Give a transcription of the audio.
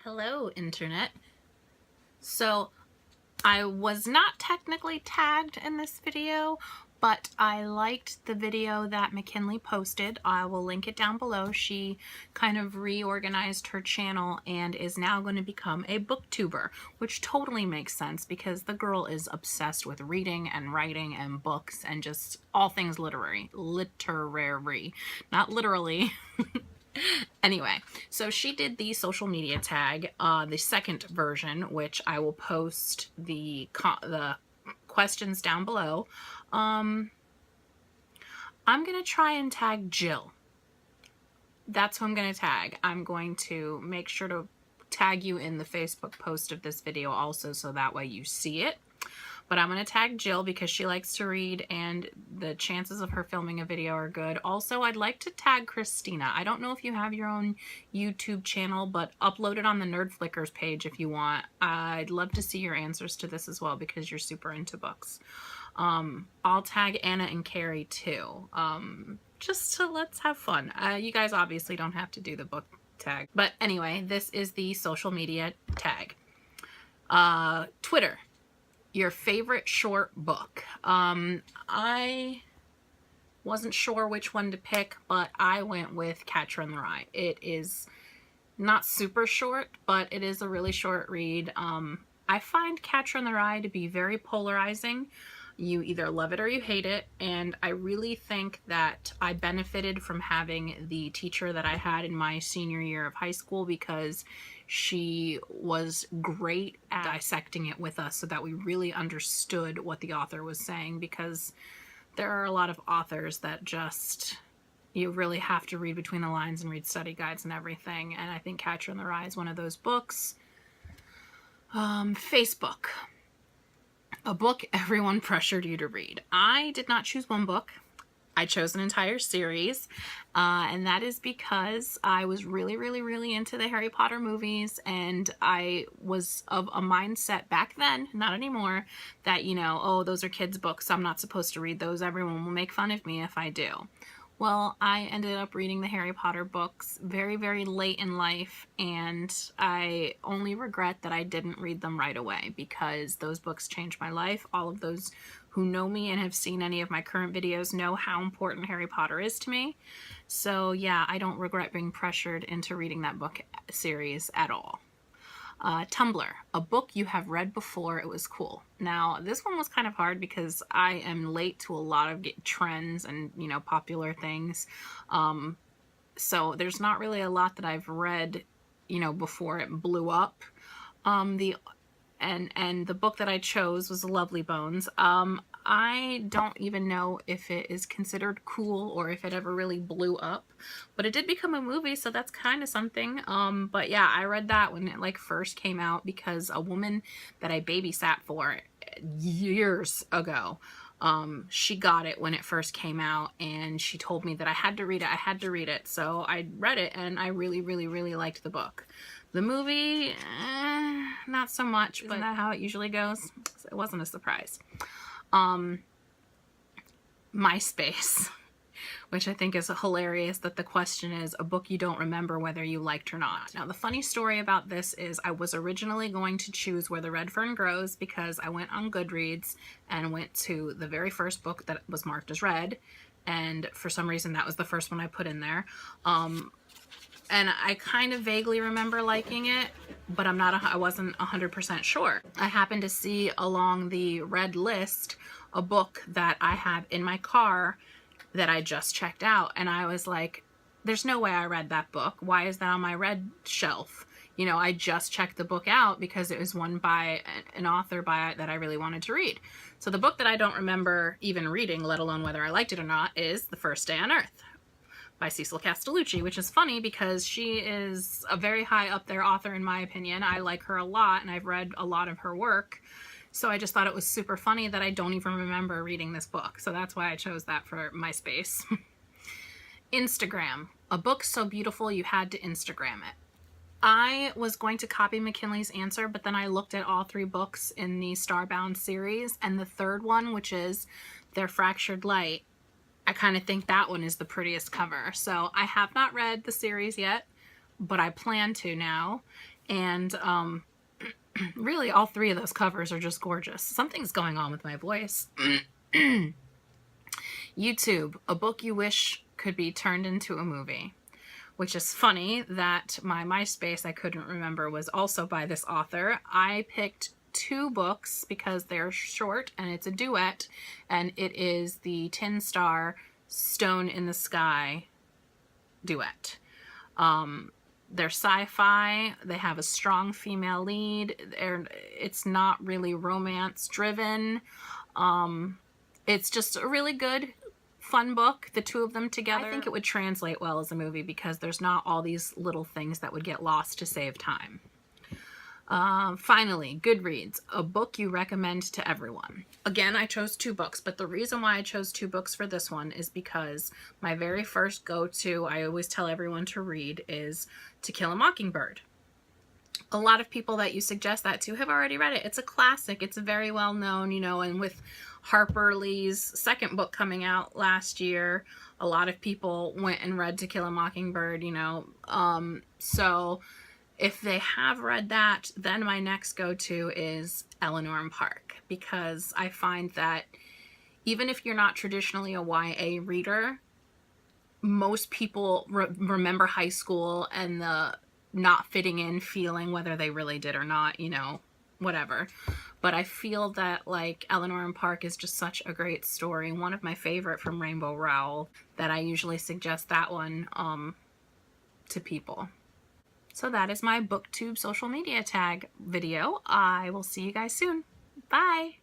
Hello, Internet. So, I was not technically tagged in this video, but I liked the video that McKinley posted. I will link it down below. She kind of reorganized her channel and is now going to become a booktuber, which totally makes sense because the girl is obsessed with reading and writing and books and just all things literary, not literally. Anyway, so she did the social media tag, the second version, which I will post the questions down below. I'm going to try and tag Jill. That's who I'm going to tag. I'm going to make sure to tag you in the Facebook post of this video also, so that way you see it. But I'm going to tag Jill because she likes to read and the chances of her filming a video are good. Also, I'd like to tag Christina. I don't know if you have your own YouTube channel, but upload it on the Nerd Flickers page if you want. I'd love to see your answers to this as well because you're super into books. I'll tag Anna and Carrie too. Just to let's have fun. You guys obviously don't have to do the book tag. But anyway, this is the social media tag. Twitter. Your favorite short book. I wasn't sure which one to pick, but I went with Catcher in the Rye. It is not super short, but it is a really short read. I find Catcher in the Rye to be very polarizing. You either love it or you hate it, and I really think that I benefited from having the teacher that I had in my senior year of high school because she was great at dissecting it with us so that we really understood what the author was saying, because there are a lot of authors that just, you really have to read between the lines and read study guides and everything, and I think Catcher in the Rye is one of those books. Facebook. A book everyone pressured you to read. I did not choose one book. I chose an entire series, and that is because I was really into the Harry Potter movies, and I was of a mindset back then, not anymore, that, you know, oh, those are kids' books, so I'm not supposed to read those. Everyone will make fun of me if I do. Well, I ended up reading the Harry Potter books very late in life, and I only regret that I didn't read them right away because those books changed my life. All of those who know me and have seen any of my current videos know how important Harry Potter is to me. So yeah, I don't regret being pressured into reading that book series at all. Tumblr, a book you have read before, it was cool. Now, this one was kind of hard because I am late to a lot of trends and, you know, popular things. So there's not really a lot that I've read, you know, before it blew up. And the book that I chose was Lovely Bones. I don't even know if it is considered cool or if it ever really blew up, but it did become a movie, so that's kind of something. But yeah, I read that when it like first came out because a woman that I babysat for years ago, she got it when it first came out and she told me that I had to read it. So I read it and I really liked the book. The movie, not so much, but isn't that how it usually goes? It wasn't a surprise. Myspace, which I think is hilarious that the question is a book you don't remember whether you liked or not. Now, the funny story about this is I was originally going to choose Where the Red Fern Grows because I went on Goodreads and went to the very first book that was marked as red, and for some reason that was the first one I put in there. And I kind of vaguely remember liking it, but I wasn't 100% sure. I happened to see along the red list a book that I have in my car that I just checked out, and I was like, there's no way I read that book. Why is that on my red shelf? You know, I just checked the book out because it was one by an author that I really wanted to read. So the book that I don't remember even reading, let alone whether I liked it or not, is The First Day on Earth by Cecil Castellucci, which is funny because she is a very high up there author in my opinion. I like her a lot and I've read a lot of her work. So I just thought it was super funny that I don't even remember reading this book. So that's why I chose that for MySpace. Instagram, a book so beautiful you had to Instagram it. I was going to copy McKinley's answer, but then I looked at all three books in the Starbound series, and the third one, which is Their Fractured Light, I kind of think that one is the prettiest cover. So I have not read the series yet, but I plan to now. And really all three of those covers are just gorgeous. Something's going on with my voice. YouTube, a book you wish could be turned into a movie. Which is funny that my Myspace I couldn't remember was also by this author. I picked 2 books because they're short and it's a duet, and it is the Tin Star Stone in the Sky duet. They're sci-fi, they have a strong female lead, it's not really romance driven. It's just a really good, fun book, the 2 of them together. I think it would translate well as a movie because there's not all these little things that would get lost to save time. Finally, Goodreads, a book you recommend to everyone. Again, I chose 2 books, but the reason why I chose 2 books for this one is because my very first go-to, I always tell everyone to read, is To Kill a Mockingbird. A lot of people that you suggest that to have already read it. It's a classic. It's very well known, you know, and with Harper Lee's second book coming out last year, a lot of people went and read To Kill a Mockingbird, you know. So if they have read that, then my next go-to is Eleanor and Park, because I find that even if you're not traditionally a YA reader, most people remember high school and the not fitting in feeling, whether they really did or not, you know, whatever. But I feel that like Eleanor and Park is just such a great story. One of my favorite from Rainbow Rowell, that I usually suggest that one to people. So that is my BookTube social media tag video. I will see you guys soon. Bye!